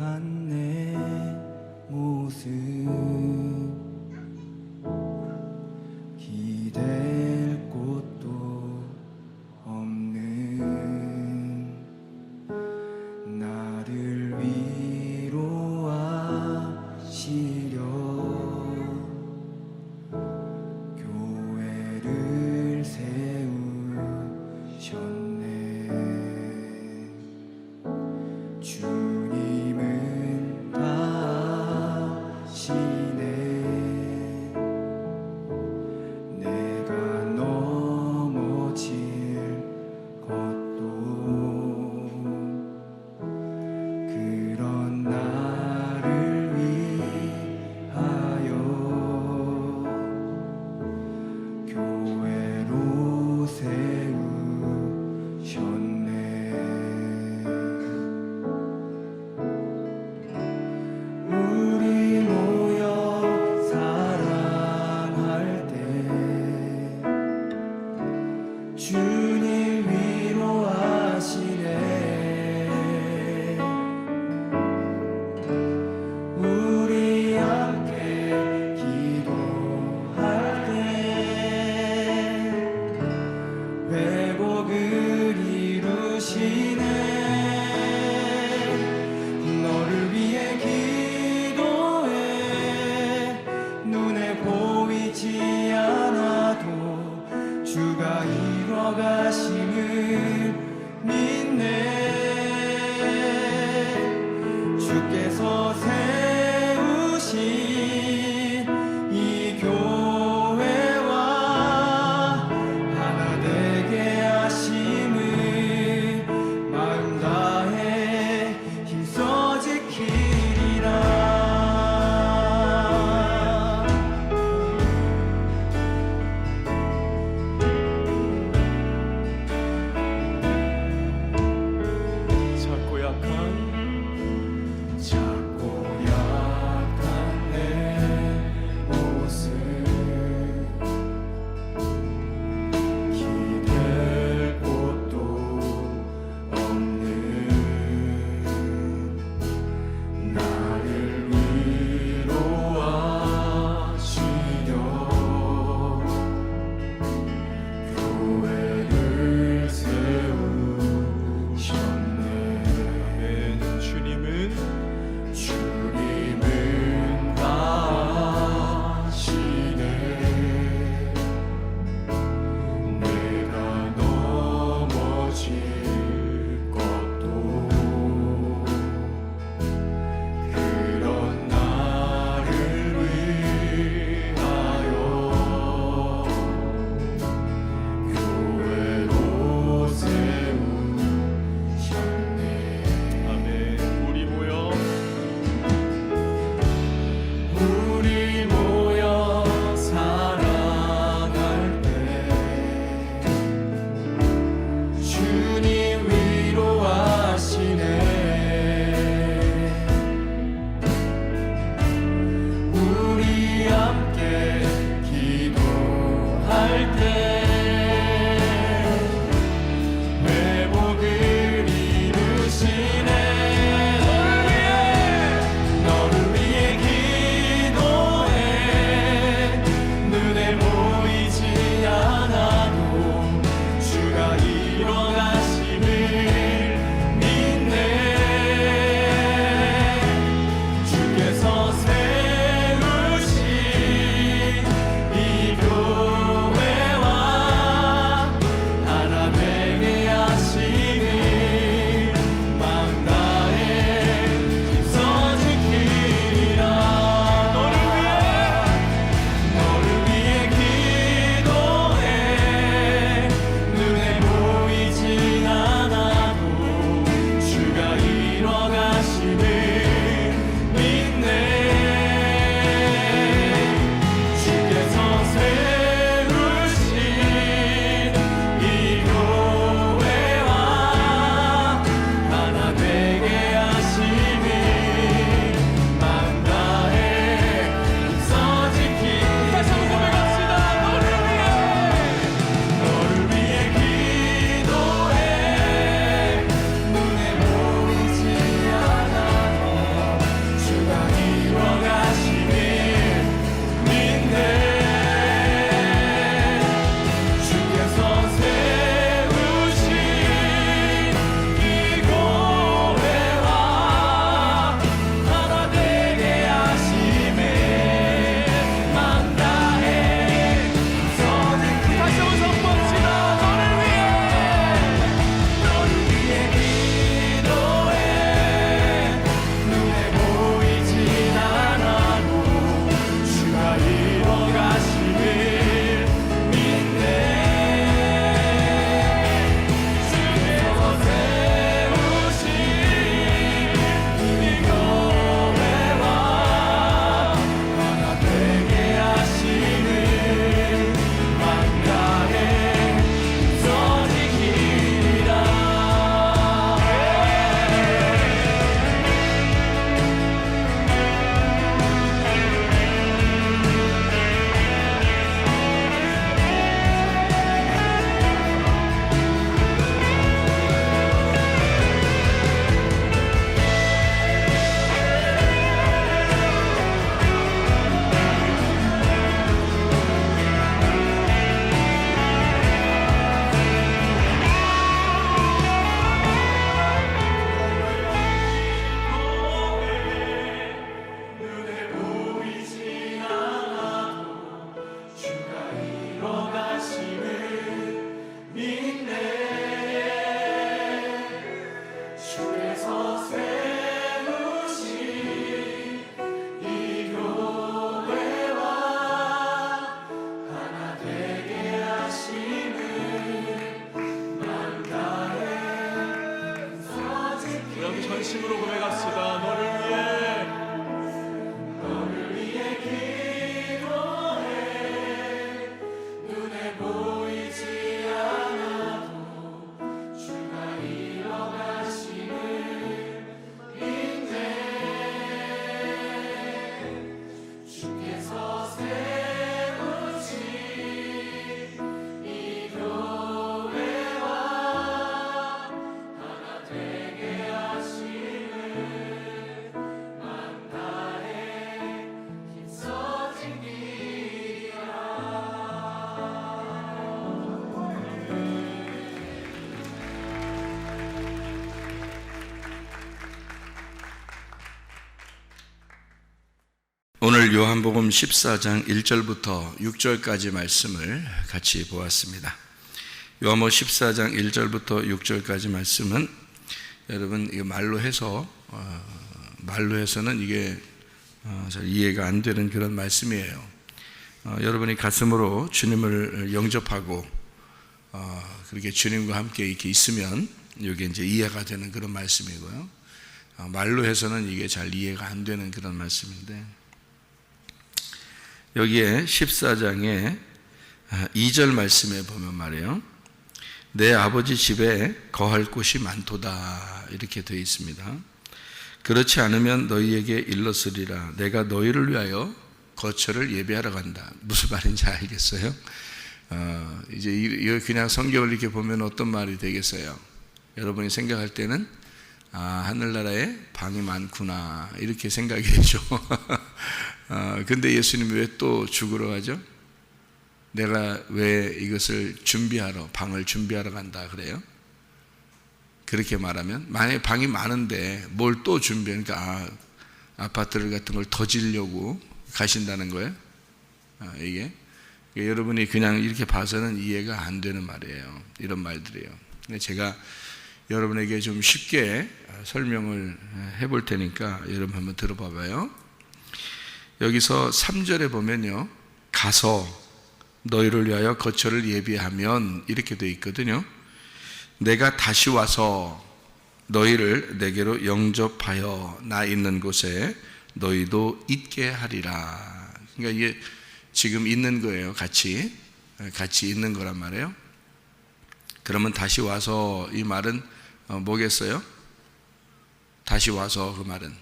고백한 내 모습 기댈 곳도 없는 나를 위로하시려 교회를 세우셨네. 주님은 다 아시네. 내가 넘어질 것도 그런 나를 위하여 교회로 세우셨네. 우리 모여 사랑할 때 주님 위로하시네. 우리 함께 기도할 때 회복을 이루시네. 너를 위해 기도해. 눈에 보이지 않아도 주가 이뤄가심을 믿네. 주께서 세우신 이 교회와 하나 되게 하심을 마음 진심으로 고백합시다. 너를 위해 기도해. 눈에 보이지 않아도 주가 이뤄가심을 믿네. 주께서 세우신 이 교회와 하나 되게 하심을 만다해 힘써진 길이라. 오늘 요한복음 14장 1절부터 6절까지 말씀을 같이 보았습니다. 요한복음 14장 1절부터 6절까지 말씀은 여러분 이거 말로 해서는 이게 잘 이해가 안 되는 그런 말씀이에요. 여러분이 가슴으로 주님을 영접하고 그렇게 주님과 함께 이렇게 있으면 이게 이제 이해가 되는 그런 말씀이고요. 말로 해서는 이게 잘 이해가 안 되는 그런 말씀인데, 여기에 14장에 2절 말씀에 보면 말이에요, 내 아버지 집에 거할 곳이 많도다 이렇게 되어 있습니다. 그렇지 않으면 너희에게 일렀으리라. 내가 너희를 위하여 거처를 예비하러 간다. 무슨 말인지 알겠어요? 이제 이거 그냥 성경을 이렇게 보면 어떤 말이 되겠어요? 여러분이 생각할 때는 하늘나라에 방이 많구나 이렇게 생각이 되죠. 근데 예수님이 왜 또 죽으러 가죠? 내가 왜 이것을 방을 준비하러 간다 그래요? 그렇게 말하면, 만약에 방이 많은데 뭘 또 준비하니까 아파트를 같은 걸 더 지려고 가신다는 거예요? 이게 여러분이 그냥 이렇게 봐서는 이해가 안 되는 말이에요. 이런 말들이에요. 근데 제가 여러분에게 좀 쉽게 설명을 해볼 테니까 여러분 한번 들어봐 봐요. 여기서 3절에 보면요, 가서 너희를 위하여 거처를 예비하면 이렇게 되어 있거든요. 내가 다시 와서 너희를 내게로 영접하여 나 있는 곳에 너희도 있게 하리라. 그러니까 이게 지금 있는 거예요. 같이 있는 거란 말이에요. 그러면 다시 와서, 이 말은 뭐겠어요? 다시 와서, 그 말은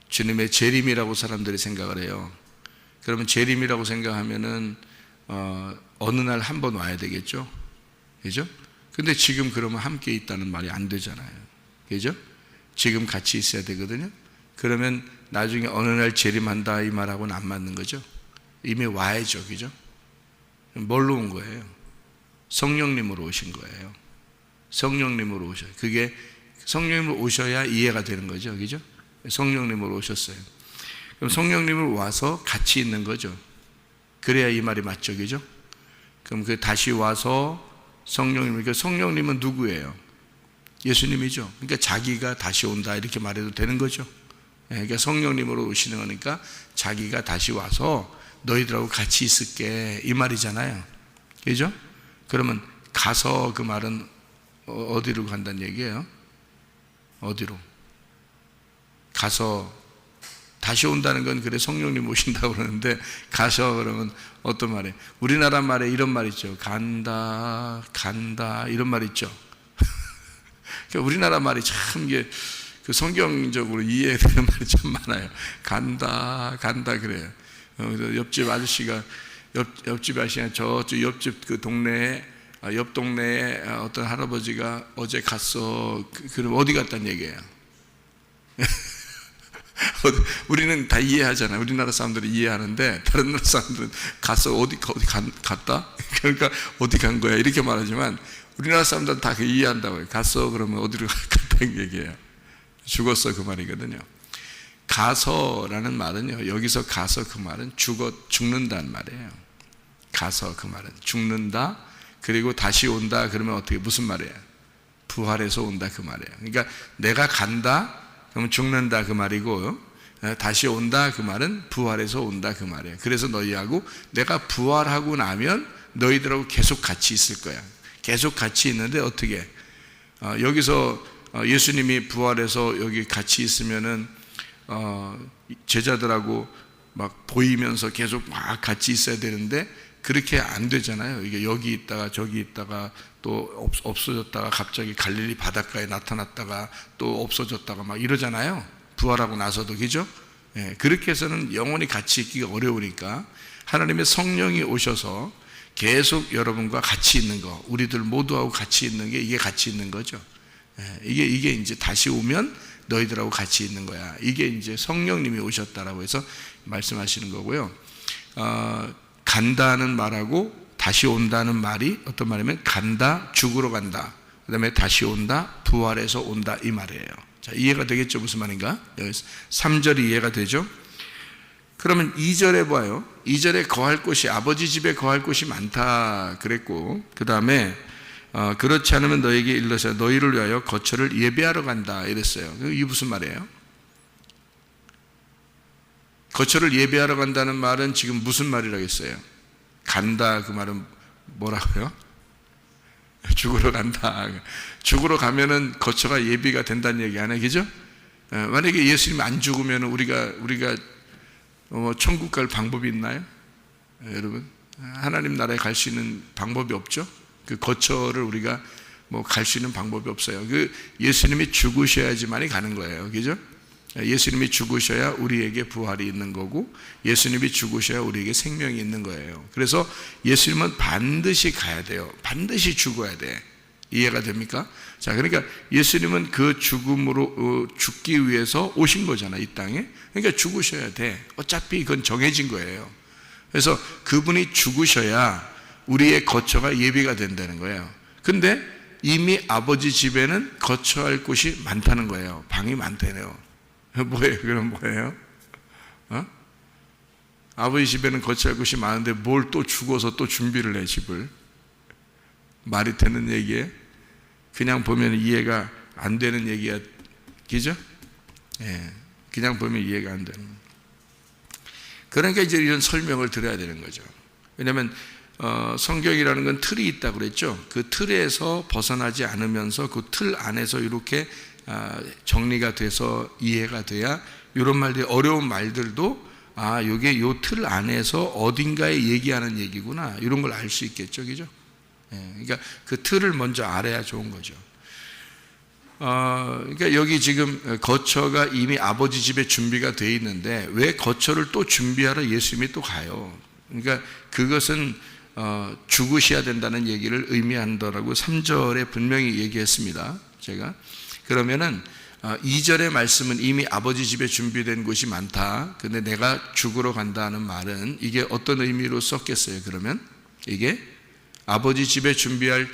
주님의 재림이라고 사람들이 생각을 해요. 그러면 재림이라고 생각하면은 어느 날 한 번 와야 되겠죠, 그죠? 근데 지금 그러면 함께 있다는 말이 안 되잖아요, 그죠? 지금 같이 있어야 되거든요. 그러면 나중에 어느 날 재림한다 이 말하고는 안 맞는 거죠. 이미 와야죠, 그죠? 뭘로 온 거예요? 성령님으로 오신 거예요. 성령님으로 오셔요. 그게 성령님으로 오셔야 이해가 되는 거죠, 그죠? 성령님으로 오셨어요. 그럼 성령님을 와서 같이 있는 거죠. 그래야 이 말이 맞죠, 그죠? 그럼 그 다시 와서 성령님, 성령님은 누구예요? 예수님이죠. 그러니까 자기가 다시 온다 이렇게 말해도 되는 거죠. 그러니까 성령님으로 오시는 거니까 자기가 다시 와서 너희들하고 같이 있을게 이 말이잖아요, 그죠? 그러면 가서, 그 말은 어디로 간다는 얘기예요? 어디로? 가서 다시 온다는 건, 그래 성령님 오신다고 그러는데 가서 그러면 어떤 말이에요? 우리나라 말에 이런 말 있죠. 간다 이런 말 있죠. 그러니까 우리나라 말이 참 이게 그 성경적으로 이해되는 말이 참 많아요. 간다 그래요. 옆집 아저씨가 옆집 아저씨가 저쪽 옆집 그 동네에 옆 동네에 어떤 할아버지가 어제 갔어. 그럼 어디 갔다는 얘기예요? 우리는 다 이해하잖아요. 우리나라 사람들이 이해하는데 다른 나라 사람들은 갔어, 어디 갔다? 그러니까 어디 간 거야 이렇게 말하지만 우리나라 사람들은 다 이해한다고요. 갔어 그러면 어디로 갔다는 얘기예요. 죽었어 그 말이거든요. 가서라는 말은요, 여기서 가서 그 말은 죽는다는 말이에요. 가서 그 말은 죽는다, 그리고 다시 온다 그러면 어떻게, 무슨 말이에요? 부활해서 온다 그 말이에요. 그러니까 내가 간다 그러면 죽는다 그 말이고, 다시 온다 그 말은 부활해서 온다 그 말이에요. 그래서 너희하고 내가 부활하고 나면 너희들하고 계속 같이 있을 거야. 계속 같이 있는데 어떻게 여기서 예수님이 부활해서 여기 같이 있으면은 제자들하고 막 보이면서 계속 막 같이 있어야 되는데 그렇게 안 되잖아요. 이게 여기 있다가 저기 있다가 또 없어졌다가 갑자기 갈릴리 바닷가에 나타났다가 또 없어졌다가 막 이러잖아요. 부활하고 나서도, 그죠? 예, 그렇게 해서는 영원히 같이 있기가 어려우니까 하나님의 성령이 오셔서 계속 여러분과 같이 있는 거, 우리들 모두하고 같이 있는 게 이게 같이 있는 거죠. 예, 이게 이제 다시 오면 너희들하고 같이 있는 거야. 이게 이제 성령님이 오셨다라고 해서 말씀하시는 거고요. 간다는 말하고 다시 온다는 말이 어떤 말이면 간다, 죽으러 간다. 그 다음에 다시 온다, 부활해서 온다, 이 말이에요. 자, 이해가 되겠죠? 무슨 말인가? 여기 3절이 이해가 되죠? 그러면 2절에 봐요. 2절에 거할 곳이, 아버지 집에 거할 곳이 많다 그랬고, 그 다음에 그렇지 않으면 너에게 일러서 너희를 위하여 거처를 예배하러 간다 이랬어요. 이게 무슨 말이에요? 거처를 예배하러 간다는 말은 지금 무슨 말이라고 했어요? 간다, 그 말은 뭐라고요? 죽으러 간다. 죽으러 가면은 거처가 예비가 된다는 얘기 아니에요, 그죠? 만약에 예수님 안 죽으면 우리가 천국 갈 방법이 있나요? 여러분, 하나님 나라에 갈 수 있는 방법이 없죠. 그 거처를 우리가 갈 수 있는 방법이 없어요. 그 예수님이 죽으셔야지만이 가는 거예요, 그죠? 예수님이 죽으셔야 우리에게 부활이 있는 거고, 예수님이 죽으셔야 우리에게 생명이 있는 거예요. 그래서 예수님은 반드시 가야 돼요. 반드시 죽어야 돼. 이해가 됩니까? 자, 그러니까 예수님은 그 죽음으로 죽기 위해서 오신 거잖아요, 이 땅에. 그러니까 죽으셔야 돼. 어차피 이건 정해진 거예요. 그래서 그분이 죽으셔야 우리의 거처가 예비가 된다는 거예요. 근데 이미 아버지 집에는 거처할 곳이 많다는 거예요. 방이 많다네요. 뭐예요? 그럼 뭐예요? 아버지 집에는 거처할 곳이 많은데 뭘 또 죽어서 또 준비를 해, 집을. 말이 되는 얘기예요? 그냥 보면 이해가 안 되는 얘기야, 그죠? 예, 그냥 보면 이해가 안 되는. 그러니까 이제 이런 설명을 드려야 되는 거죠. 왜냐하면 성경이라는 건 틀이 있다고 그랬죠. 그 틀에서 벗어나지 않으면서 그 틀 안에서 이렇게 정리가 돼서 이해가 돼야 이런 말들, 어려운 말들도 이게 요 틀 안에서 어딘가에 얘기하는 얘기구나, 이런 걸 알 수 있겠죠, 그죠? 그러니까 그 틀을 먼저 알아야 좋은 거죠. 그러니까 여기 지금 거처가 이미 아버지 집에 준비가 되어 있는데 왜 거처를 또 준비하러 예수님이 또 가요? 그러니까 그것은 죽으셔야 된다는 얘기를 의미한다라고 3절에 분명히 얘기했습니다. 제가 그러면은 2절의 말씀은 이미 아버지 집에 준비된 곳이 많다. 근데 내가 죽으러 간다는 말은 이게 어떤 의미로 썼겠어요? 그러면 이게 아버지 집에 준비한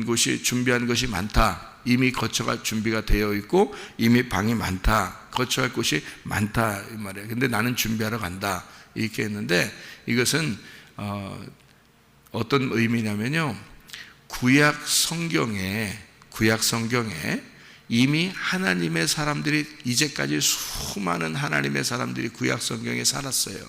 것이 많다. 이미 거처가 준비가 되어 있고 이미 방이 많다. 거처할 곳이 많다, 이 말이에요. 근데 나는 준비하러 간다, 이렇게 했는데 이것은 어떤 의미냐면요, 구약 성경에 이미 하나님의 사람들이, 이제까지 수많은 하나님의 사람들이 구약 성경에 살았어요,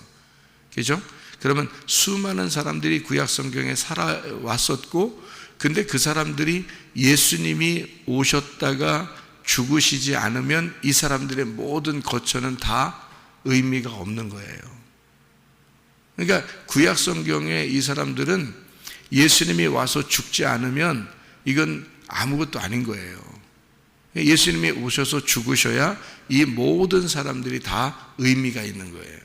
그죠? 그러면 수많은 사람들이 구약 성경에 살아왔었고, 근데 그 사람들이 예수님이 오셨다가 죽으시지 않으면 이 사람들의 모든 거처는 다 의미가 없는 거예요. 그러니까 구약 성경에 이 사람들은 예수님이 와서 죽지 않으면 이건 아무것도 아닌 거예요. 예수님이 오셔서 죽으셔야 이 모든 사람들이 다 의미가 있는 거예요.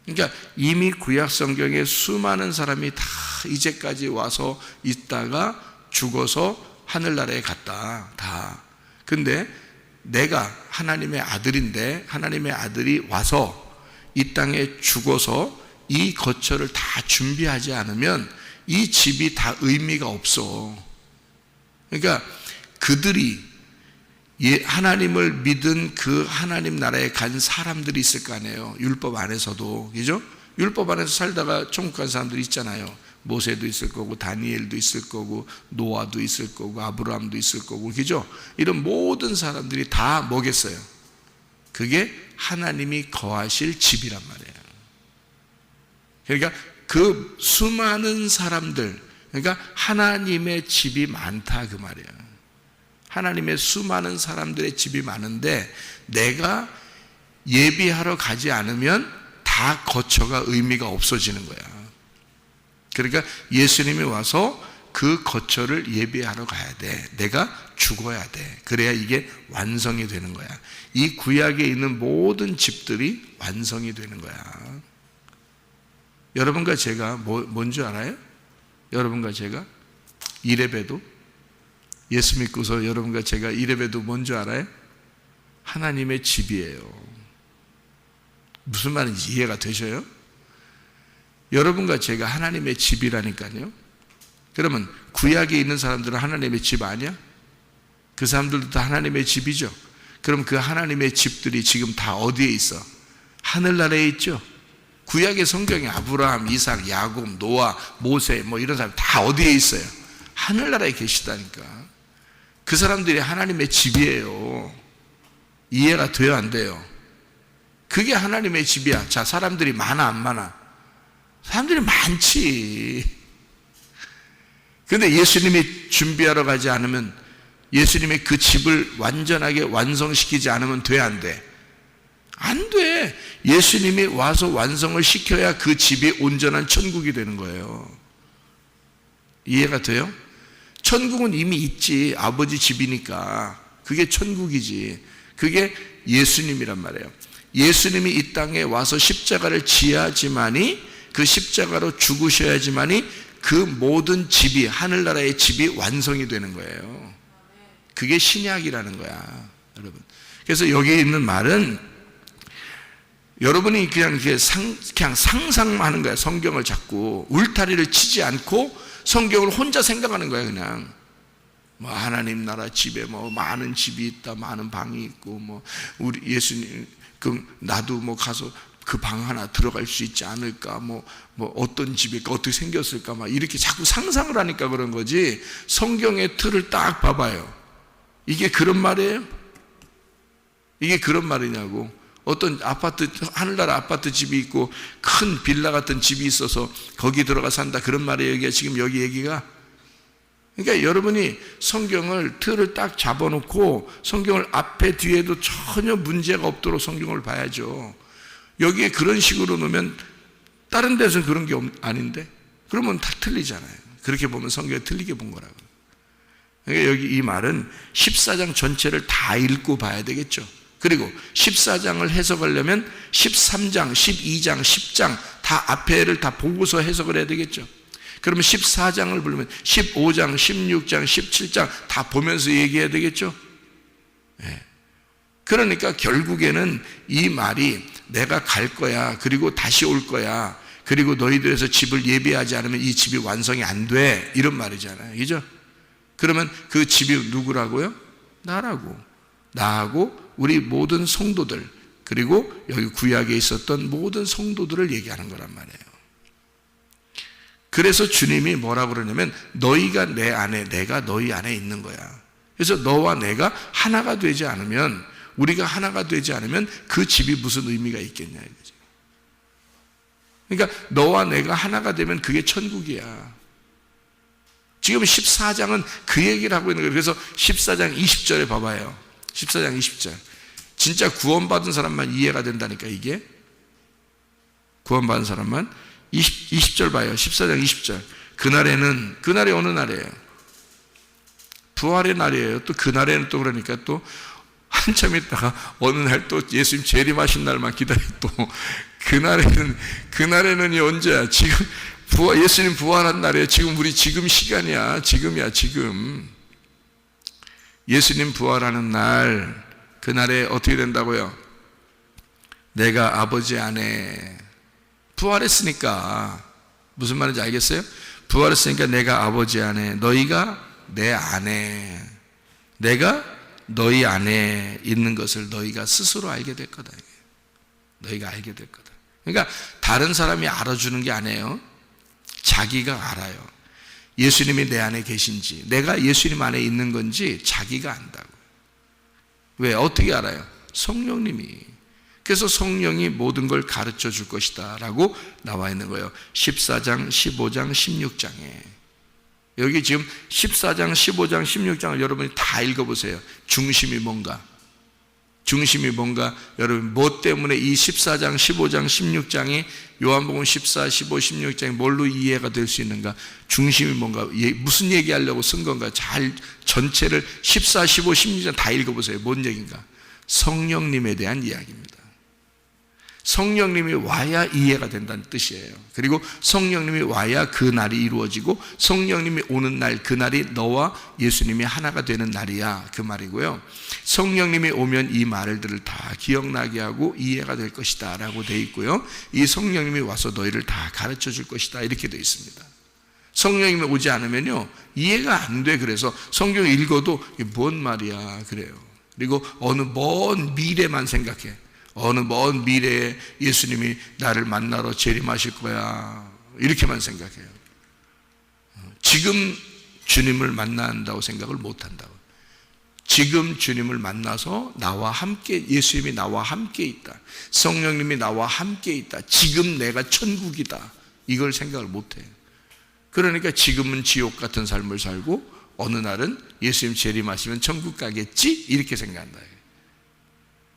그러니까 이미 구약 성경에 수많은 사람이 다 이제까지 와서 있다가 죽어서 하늘나라에 갔다, 다. 근데 내가 하나님의 아들인데 하나님의 아들이 와서 이 땅에 죽어서 이 거처를 다 준비하지 않으면 이 집이 다 의미가 없어. 그러니까 그들이 하나님을 믿은 그 하나님 나라에 간 사람들이 있을 거 아니에요. 율법 안에서도, 그죠? 율법 안에서 살다가 천국 간 사람들이 있잖아요. 모세도 있을 거고, 다니엘도 있을 거고, 노아도 있을 거고, 아브라함도 있을 거고, 그죠? 이런 모든 사람들이 다 뭐겠어요? 그게 하나님이 거하실 집이란 말이에요. 그러니까 그 수많은 사람들, 그러니까 하나님의 집이 많다, 그 말이에요. 하나님의 수많은 사람들의 집이 많은데 내가 예비하러 가지 않으면 다 거처가 의미가 없어지는 거야. 그러니까 예수님이 와서 그 거처를 예비하러 가야 돼. 내가 죽어야 돼. 그래야 이게 완성이 되는 거야. 이 구약에 있는 모든 집들이 완성이 되는 거야. 여러분과 제가 뭔지 알아요? 여러분과 제가 이레베도, 예수 믿고서 여러분과 제가 이레베도 뭔지 알아요? 하나님의 집이에요. 무슨 말인지 이해가 되셔요? 여러분과 제가 하나님의 집이라니까요. 그러면 구약에 있는 사람들은 하나님의 집 아니야? 그 사람들도 다 하나님의 집이죠. 그럼 그 하나님의 집들이 지금 다 어디에 있어? 하늘나라에 있죠. 구약의 성경에 아브라함, 이삭, 야곱, 노아, 모세 뭐 이런 사람 다 어디에 있어요? 하늘나라에 계시다니까. 그 사람들이 하나님의 집이에요. 이해가 돼요, 안 돼요? 그게 하나님의 집이야. 자, 사람들이 많아, 안 많아? 사람들이 많지. 그런데 예수님이 준비하러 가지 않으면, 예수님이 그 집을 완전하게 완성시키지 않으면 돼, 안 돼? 안 돼. 예수님이 와서 완성을 시켜야 그 집이 온전한 천국이 되는 거예요. 이해가 돼요? 천국은 이미 있지. 아버지 집이니까. 그게 천국이지. 그게 예수님이란 말이에요. 예수님이 이 땅에 와서 십자가를 지어야지만이, 그 십자가로 죽으셔야지만이 그 모든 집이, 하늘나라의 집이 완성이 되는 거예요. 그게 신약이라는 거야, 여러분. 그래서 여기에 있는 말은 여러분이 그냥 상상하는 거야. 성경을 자꾸 울타리를 치지 않고 성경을 혼자 생각하는 거야. 그냥 뭐 하나님 나라 집에 뭐 많은 집이 있다, 많은 방이 있고, 뭐 우리 예수님 그럼 나도 뭐 가서 그 방 하나 들어갈 수 있지 않을까, 뭐 어떤 집일까, 어떻게 생겼을까, 막 이렇게 자꾸 상상을 하니까 그런 거지. 성경의 틀을 딱 봐봐요. 이게 그런 말이에요? 이게 그런 말이냐고. 어떤 아파트, 하늘나라 아파트 집이 있고 큰 빌라 같은 집이 있어서 거기 들어가 산다, 그런 말이에요, 여기가 지금 여기 얘기가? 그러니까 여러분이 성경을 틀을 딱 잡아놓고 성경을 앞에 뒤에도 전혀 문제가 없도록 성경을 봐야죠. 여기에 그런 식으로 놓으면 다른 데서는 그런 게 아닌데, 그러면 다 틀리잖아요. 그렇게 보면 성경이 틀리게 본 거라고. 그러니까 여기 이 말은 14장 전체를 다 읽고 봐야 되겠죠. 그리고 14장을 해석하려면 13장, 12장, 10장 다 앞에를 다 보고서 해석을 해야 되겠죠. 그러면 14장을 보려면 15장, 16장, 17장 다 보면서 얘기해야 되겠죠. 네. 그러니까 결국에는 이 말이 내가 갈 거야, 그리고 다시 올 거야, 그리고 너희들에서 집을 예비하지 않으면 이 집이 완성이 안 돼, 이런 말이잖아요. 그죠? 그러면 그 집이 누구라고요? 나라고. 나하고 우리 모든 성도들, 그리고 여기 구약에 있었던 모든 성도들을 얘기하는 거란 말이에요. 그래서 주님이 뭐라고 그러냐면 너희가 내 안에, 내가 너희 안에 있는 거야. 그래서 너와 내가 하나가 되지 않으면, 우리가 하나가 되지 않으면 그 집이 무슨 의미가 있겠냐 이거죠. 그러니까 너와 내가 하나가 되면 그게 천국이야. 지금 14장은 그 얘기를 하고 있는 거예요. 그래서 14장 20절에 봐봐요. 14장 20절. 진짜 구원받은 사람만 이해가 된다니까, 이게. 구원받은 사람만. 20절 봐요. 14장 20절. 그날이 어느 날이에요? 부활의 날이에요. 또 그날에는 또 그러니까 또 한참 있다가 어느 날 또 예수님 재림하신 날만 기다려. 또 그날에는 언제야? 지금 예수님 부활한 날이에요. 지금 우리 지금 시간이야. 지금이야, 지금. 예수님 부활하는 날, 그날에 어떻게 된다고요? 내가 아버지 안에, 부활했으니까 무슨 말인지 알겠어요? 부활했으니까 내가 아버지 안에, 너희가 내 안에, 내가 너희 안에 있는 것을 너희가 스스로 알게 될 거다. 너희가 알게 될 거다. 그러니까 다른 사람이 알아주는 게 아니에요. 자기가 알아요. 예수님이 내 안에 계신지, 내가 예수님 안에 있는 건지 자기가 안다고. 왜? 어떻게 알아요? 성령님이. 그래서 성령이 모든 걸 가르쳐 줄 것이다 라고 나와 있는 거예요. 14장, 15장, 16장에. 여기 지금 14장, 15장, 16장을 여러분이 다 읽어보세요. 중심이 뭔가? 중심이 뭔가? 여러분 뭐 때문에 이 14장, 15장, 16장이 요한복음 14, 15, 16장이 뭘로 이해가 될 수 있는가? 중심이 뭔가? 무슨 얘기하려고 쓴 건가? 잘 전체를 14, 15, 16장 다 읽어보세요. 뭔 얘기인가? 성령님에 대한 이야기입니다. 성령님이 와야 이해가 된다는 뜻이에요. 그리고 성령님이 와야 그 날이 이루어지고 성령님이 오는 날, 그 날이 너와 예수님이 하나가 되는 날이야, 그 말이고요. 성령님이 오면 이 말들을 다 기억나게 하고 이해가 될 것이다 라고 되어 있고요. 이 성령님이 와서 너희를 다 가르쳐 줄 것이다 이렇게 되어 있습니다. 성령님이 오지 않으면요 이해가 안 돼. 그래서 성경 읽어도 이게 뭔 말이야 그래요. 그리고 어느 먼 미래만 생각해. 어느 먼 미래에 예수님이 나를 만나러 재림하실 거야 이렇게만 생각해요. 지금 주님을 만나야 한다고 생각을 못 한다고. 지금 주님을 만나서 나와 함께, 예수님이 나와 함께 있다, 성령님이 나와 함께 있다, 지금 내가 천국이다, 이걸 생각을 못 해요. 그러니까 지금은 지옥 같은 삶을 살고 어느 날은 예수님 재림하시면 천국 가겠지 이렇게 생각한다.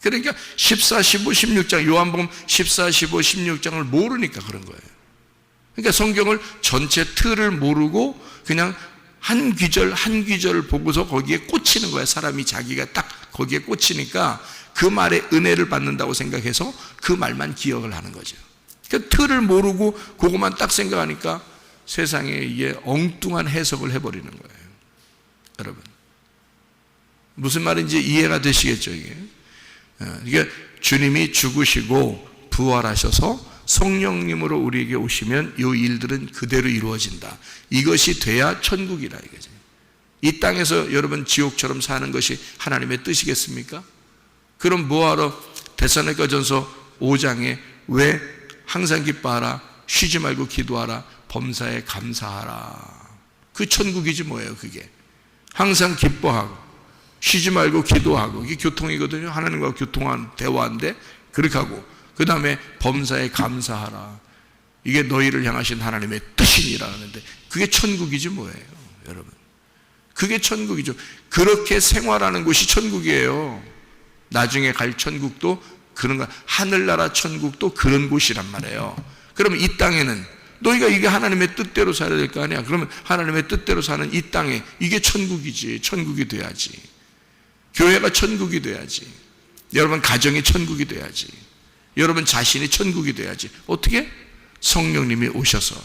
그러니까 14, 15, 16장, 요한복음 14, 15, 16장을 모르니까 그런 거예요. 그러니까 성경을 전체 틀을 모르고 그냥 한 귀절 한 귀절을 보고서 거기에 꽂히는 거예요. 사람이 자기가 딱 거기에 꽂히니까 그 말에 은혜를 받는다고 생각해서 그 말만 기억을 하는 거죠. 그러니까 틀을 모르고 그것만 딱 생각하니까 세상에 이게 엉뚱한 해석을 해버리는 거예요. 여러분 무슨 말인지 이해가 되시겠죠 이게? 이게 주님이 죽으시고 부활하셔서 성령님으로 우리에게 오시면 이 일들은 그대로 이루어진다. 이것이 돼야 천국이라 이거죠. 이 땅에서 여러분 지옥처럼 사는 것이 하나님의 뜻이겠습니까? 그럼 뭐하러 데살로니가전서 5장에 왜 항상 기뻐하라, 쉬지 말고 기도하라, 범사에 감사하라. 그 천국이지 뭐예요 그게. 항상 기뻐하고 쉬지 말고 기도하고, 이게 교통이거든요. 하나님과 교통한 대화인데 그렇게 하고, 그 다음에 범사에 감사하라. 이게 너희를 향하신 하나님의 뜻이니라 하는데 그게 천국이지 뭐예요 여러분. 그게 천국이죠. 그렇게 생활하는 곳이 천국이에요. 나중에 갈 천국도 그런 거, 하늘나라 천국도 그런 곳이란 말이에요. 그러면 이 땅에는 너희가 이게 하나님의 뜻대로 살아야 될 거 아니야. 그러면 하나님의 뜻대로 사는 이 땅에 이게 천국이지. 천국이 돼야지. 교회가 천국이 돼야지. 여러분 가정이 천국이 돼야지. 여러분 자신이 천국이 돼야지. 어떻게? 성령님이 오셔서,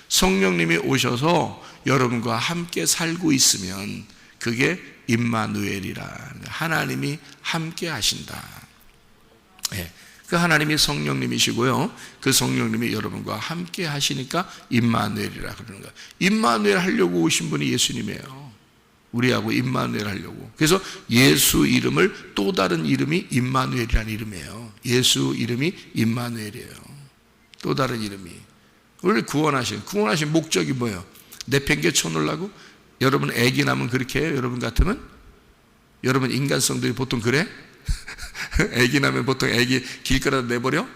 성령님이 오셔서 여러분과 함께 살고 있으면 그게 임마누엘이라, 하나님이 함께 하신다. 예. 그 하나님이 성령님이시고요. 그 성령님이 여러분과 함께 하시니까 임마누엘이라 그러는 거예요. 임마누엘 하려고 오신 분이 예수님이에요. 우리하고 임마누엘 하려고. 그래서 예수 이름을 또 다른 이름이 임마누엘이라는 이름이에요. 예수 이름이 임마누엘이에요. 또 다른 이름이. 우리를 구원하신 목적이 뭐예요? 내팽개 쳐놓으려고? 여러분 애기 낳으면 그렇게 해요? 여러분 같으면? 여러분 인간성들이 보통 그래? 애기 낳으면 보통 애기 길거리에 내버려?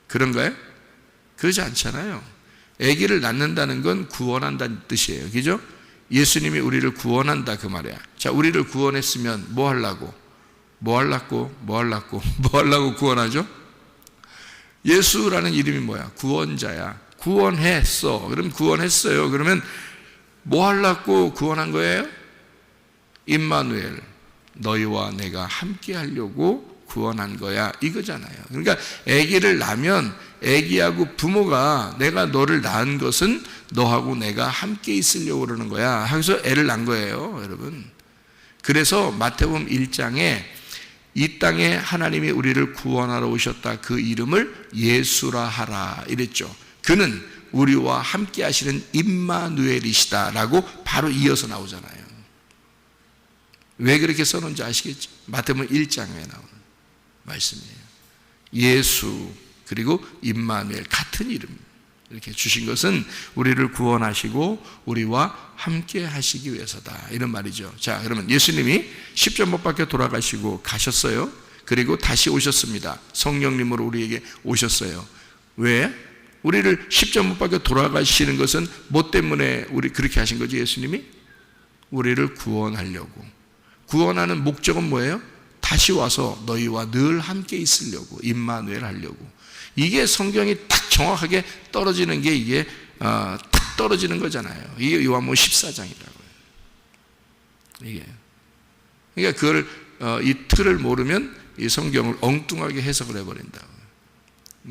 그런가요? 그러지 않잖아요. 애기를 낳는다는 건 구원한다는 뜻이에요. 그죠? 예수님이 우리를 구원한다 그 말이야. 자, 우리를 구원했으면 뭐 하려고? 뭐 하려고 구원하죠? 예수라는 이름이 뭐야? 구원자야. 구원했어. 그럼 구원했어요. 그러면 뭐 하려고 구원한 거예요? 임마누엘, 너희와 내가 함께 하려고 구원한 거야 이거잖아요. 그러니까 아기를 낳으면 아기하고 부모가 내가 너를 낳은 것은 너하고 내가 함께 있으려고 그러는 거야 하면서 애를 낳은 거예요 여러분. 그래서 마태복음 1장에 이 땅에 하나님이 우리를 구원하러 오셨다, 그 이름을 예수라 하라 이랬죠. 그는 우리와 함께 하시는 임마누엘이시다 라고 바로 이어서 나오잖아요. 왜 그렇게 써놓은지 아시겠죠? 마태복음 1장에 나오는 말씀이에요. 예수 그리고 임마누엘 같은 이름 이렇게 주신 것은 우리를 구원하시고 우리와 함께 하시기 위해서다 이런 말이죠. 자, 그러면 예수님이 십자가 못 박혀 돌아가시고 가셨어요. 그리고 다시 오셨습니다. 성령님으로 우리에게 오셨어요. 왜? 우리를 십자가 못 박혀 돌아가시는 것은 뭐 때문에 우리 그렇게 하신 거죠? 예수님이 우리를 구원하려고. 구원하는 목적은 뭐예요? 다시 와서 너희와 늘 함께 있으려고, 임마누엘 하려고. 이게 성경이 딱 정확하게 떨어지는 게 이게 딱 떨어지는 거잖아요. 이게 요한복음 14장이라고요. 이게. 그러니까 그걸 이 틀을 모르면 이 성경을 엉뚱하게 해석을 해버린다고.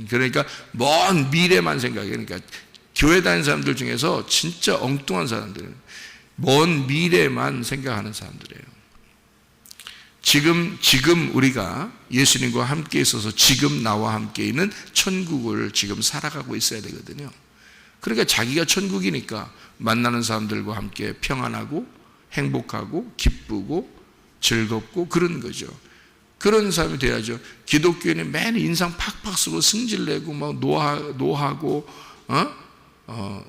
그러니까 먼 미래만 생각해. 그러니까 교회 다니는 사람들 중에서 진짜 엉뚱한 사람들, 먼 미래만 생각하는 사람들이에요. 지금 우리가 예수님과 함께 있어서 지금 나와 함께 있는 천국을 지금 살아가고 있어야 되거든요. 그러니까 자기가 천국이니까 만나는 사람들과 함께 평안하고 행복하고 기쁘고 즐겁고 그런 거죠. 그런 사람이 돼야죠. 기독교인은 맨 인상 팍팍 쓰고 승질내고 막 노하고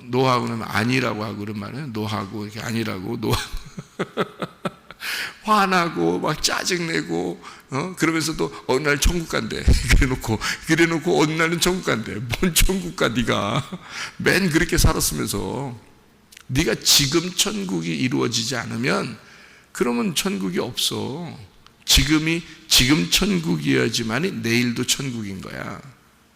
노하고는 아니라고 하고 그런 말이에요. 노하고 이렇게 아니라고 화나고 막 짜증내고 그러면서도 어느 날 천국 간대. 그래놓고 어느 날은 천국 간대. 뭔 천국 가 네가. 맨 그렇게 살았으면서 네가 지금 천국이 이루어지지 않으면 그러면 천국이 없어. 지금 천국이어야지만이 내일도 천국인 거야.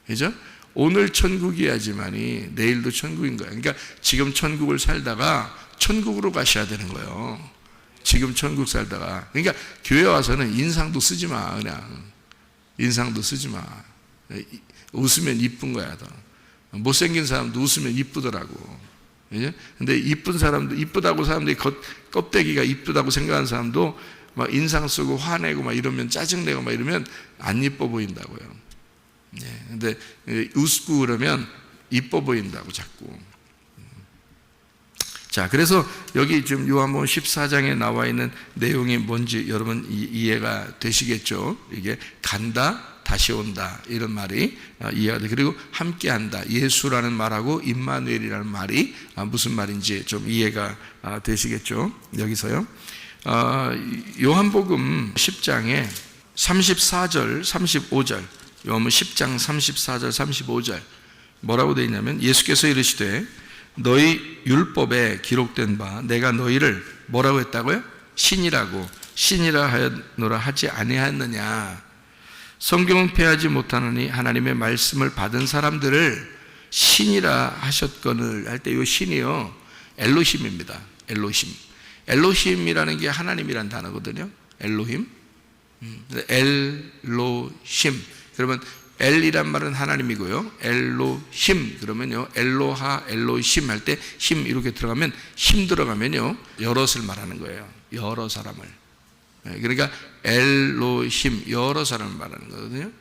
그죠? 오늘 천국이어야지만이 내일도 천국인 거야. 그러니까 지금 천국을 살다가 천국으로 가셔야 되는 거예요. 지금 천국 살다가. 그러니까 교회 와서는 인상도 쓰지 마. 그냥 인상도 쓰지 마. 웃으면 이쁜 거야. 더. 못생긴 사람도 웃으면 이쁘더라고. 근데 이쁜 사람도, 이쁘다고 사람들이 껍데기가 이쁘다고 생각하는 사람도 막 인상 쓰고 화내고 막 이러면, 짜증내고 막 이러면 안 이뻐 보인다고요. 근데 웃고 그러면 이뻐 보인다고 자꾸. 자, 그래서 여기 지금 요한복음 14장에 나와 있는 내용이 뭔지 여러분 이해가 되시겠죠? 이게 간다, 다시 온다, 이런 말이 이해가 돼. 그리고 함께한다, 예수라는 말하고 임마누엘이라는 말이 무슨 말인지 좀 이해가 되시겠죠? 여기서요. 요한복음 10장에 34절, 35절, 요한복음 10장 34절, 35절 뭐라고 되어 있냐면, 예수께서 이르시되 너희 율법에 기록된 바 내가 너희를 뭐라고 했다고요? 신이라 하였노라 하지 아니하였느냐. 성경은 폐하지 못하느니 하나님의 말씀을 받은 사람들을 신이라 하셨거늘 할 때 이 신이요, 엘로힘입니다. 엘로힘이라는 게 하나님이란 단어거든요. 엘로힘. 엘로힘. 그러면 엘이란 말은 하나님이고요. 엘로힘 그러면요, 엘로하 엘로힘 할 때 힘 이렇게 들어가면, 힘 들어가면요 여럿을 말하는 거예요. 여러 사람을. 그러니까 엘로힘, 여러 사람을 말하는 거거든요.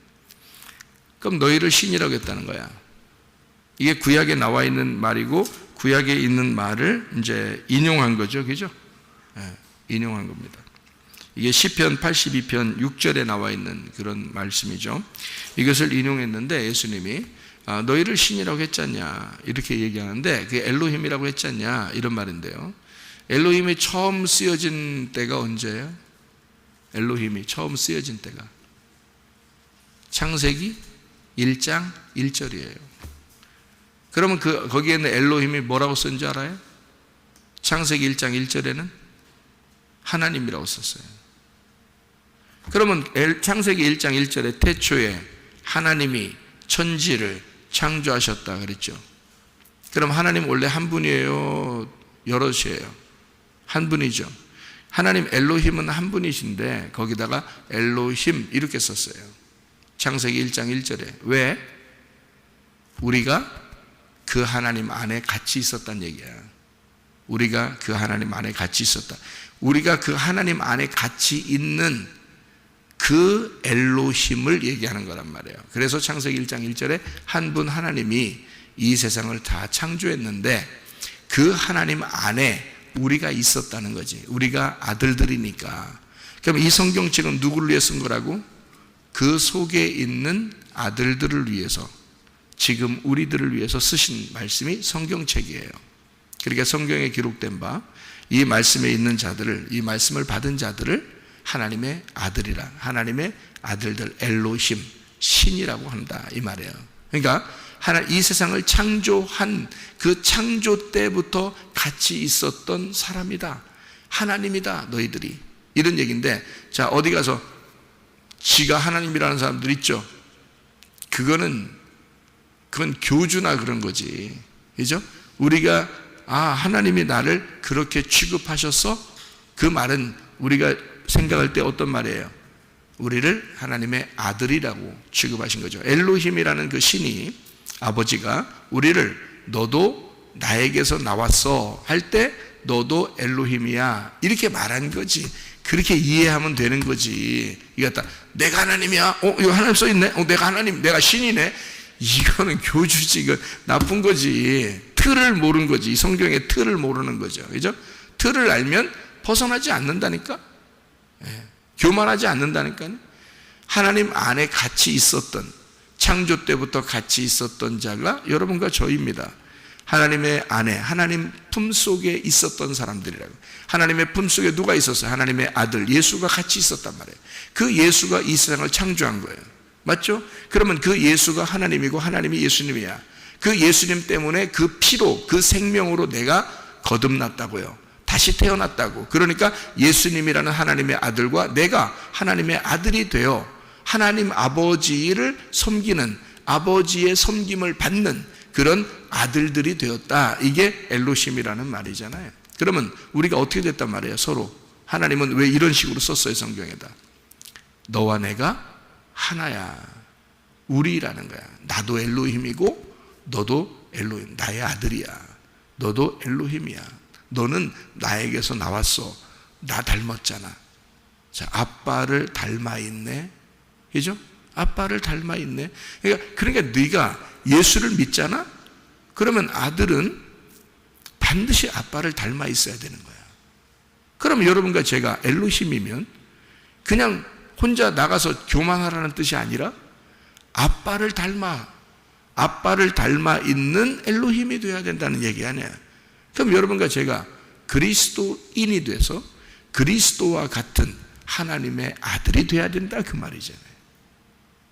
그럼 너희를 신이라고 했다는 거야. 이게 구약에 나와 있는 말이고 구약에 있는 말을 이제 인용한 거죠. 그죠? 인용한 겁니다. 이게 시편 82편 6절에 나와 있는 그런 말씀이죠. 이것을 인용했는데 예수님이 너희를 신이라고 했잖냐 이렇게 얘기하는데, 그게 엘로힘이라고 했잖냐 이런 말인데요. 엘로힘이 처음 쓰여진 때가 언제예요? 엘로힘이 처음 쓰여진 때가 창세기 1장 1절이에요. 그러면 거기에 있는 엘로힘이 뭐라고 쓴지 알아요? 창세기 1장 1절에는 하나님이라고 썼어요. 그러면 창세기 1장 1절에 태초에 하나님이 천지를 창조하셨다 그랬죠. 그럼 하나님 원래 한 분이에요? 여럿이에요? 한 분이죠. 하나님 엘로힘은 한 분이신데 거기다가 엘로힘 이렇게 썼어요. 창세기 1장 1절에. 왜? 우리가 그 하나님 안에 같이 있었다는 얘기야. 우리가 그 하나님 안에 같이 있었다. 우리가 그 하나님 안에 같이 있는 그 엘로힘을 얘기하는 거란 말이에요. 그래서 창세기 1장 1절에 한 분 하나님이 이 세상을 다 창조했는데 그 하나님 안에 우리가 있었다는 거지. 우리가 아들들이니까. 그럼 이 성경책은 누구를 위해 쓴 거라고? 그 속에 있는 아들들을 위해서, 지금 우리들을 위해서 쓰신 말씀이 성경책이에요. 그러니까 성경에 기록된 바 이 말씀에 있는 자들을, 이 말씀을 받은 자들을 하나님의 아들이라, 하나님의 아들들, 엘로힘, 신이라고 한다 이 말이에요. 그러니까 이 세상을 창조한 그 창조 때부터 같이 있었던 사람이다. 하나님이다, 너희들이. 이런 얘기인데, 자, 어디 가서 지가 하나님이라는 사람들 있죠? 그건 교주나 그런 거지. 그죠? 우리가, 하나님이 나를 그렇게 취급하셨어? 그 말은 우리가 생각할 때 어떤 말이에요? 우리를 하나님의 아들이라고 취급하신 거죠. 엘로힘이라는 그 신이, 아버지가 우리를 너도 나에게서 나왔어 할 때 너도 엘로힘이야 이렇게 말한 거지. 그렇게 이해하면 되는 거지. 이거 다 내가 하나님이야. 이거 하나님 써있네. 내가 하나님, 내가 신이네. 이거는 교주지. 이거 나쁜 거지. 틀을 모르는 거지. 이 성경의 틀을 모르는 거죠. 그죠? 틀을 알면 벗어나지 않는다니까. 교만하지 않는다니까요. 하나님 안에 같이 있었던, 창조 때부터 같이 있었던 자가 여러분과 저입니다. 하나님의 안에, 하나님 품속에 있었던 사람들이라고. 하나님의 품속에 누가 있었어요? 하나님의 아들 예수가 같이 있었단 말이에요. 그 예수가 이 세상을 창조한 거예요. 맞죠? 그러면 그 예수가 하나님이고 하나님이 예수님이야. 그 예수님 때문에 그 피로, 그 생명으로 내가 거듭났다고요. 다시 태어났다고. 그러니까 예수님이라는 하나님의 아들과 내가 하나님의 아들이 되어 하나님 아버지를 섬기는, 아버지의 섬김을 받는 그런 아들들이 되었다. 이게 엘로힘이라는 말이잖아요. 그러면 우리가 어떻게 됐단 말이에요? 서로. 하나님은 왜 이런 식으로 썼어요? 성경에다. 너와 내가 하나야. 우리라는 거야. 나도 엘로힘이고 너도 엘로힘. 나의 아들이야. 너도 엘로힘이야. 너는 나에게서 나왔어. 나 닮았잖아. 자, 아빠를 닮아 있네. 그죠? 아빠를 닮아 있네. 그러니까 네가 예수를 믿잖아? 그러면 아들은 반드시 아빠를 닮아 있어야 되는 거야. 그럼 여러분과 제가 엘로힘이면 그냥 혼자 나가서 교만하라는 뜻이 아니라 아빠를 닮아 있는 엘로힘이 되어야 된다는 얘기 아니야. 그럼 여러분과 제가 그리스도인이 돼서 그리스도와 같은 하나님의 아들이 돼야 된다 그 말이잖아요.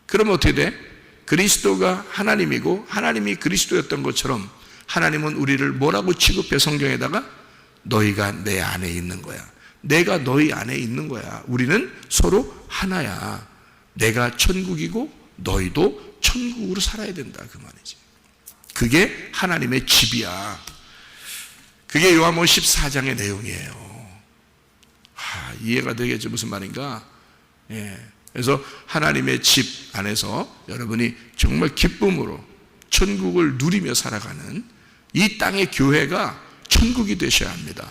그러면 어떻게 돼? 그리스도가 하나님이고 하나님이 그리스도였던 것처럼 하나님은 우리를 뭐라고 취급해? 성경에다가 너희가 내 안에 있는 거야. 내가 너희 안에 있는 거야. 우리는 서로 하나야. 내가 천국이고 너희도 천국으로 살아야 된다 그 말이지. 그게 하나님의 집이야. 그게 요한복음 14장의 내용이에요. 이해가 되겠죠? 무슨 말인가? 그래서 하나님의 집 안에서 여러분이 정말 기쁨으로 천국을 누리며 살아가는 이 땅의 교회가 천국이 되셔야 합니다.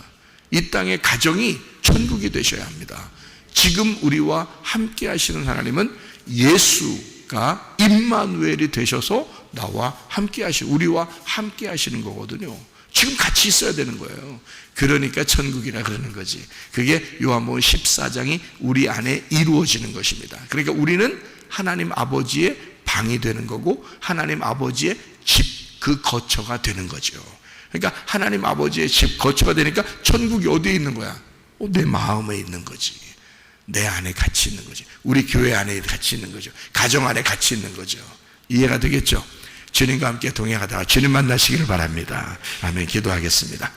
이 땅의 가정이 천국이 되셔야 합니다. 지금 우리와 함께 하시는 하나님은 예수가 임마누엘이 되셔서 나와 함께 하시고 우리와 함께 하시는 거거든요. 지금 같이 있어야 되는 거예요. 그러니까 천국이라 그러는 거지. 그게 요한복음 14장이 우리 안에 이루어지는 것입니다. 그러니까 우리는 하나님 아버지의 방이 되는 거고 하나님 아버지의 집, 그 거처가 되는 거죠. 그러니까 하나님 아버지의 집, 거처가 되니까 천국이 어디에 있는 거야? 내 마음에 있는 거지. 내 안에 같이 있는 거지. 우리 교회 안에 같이 있는 거죠. 가정 안에 같이 있는 거죠. 이해가 되겠죠? 주님과 함께 동행하다가 주님 만나시기를 바랍니다. 아멘. 기도하겠습니다.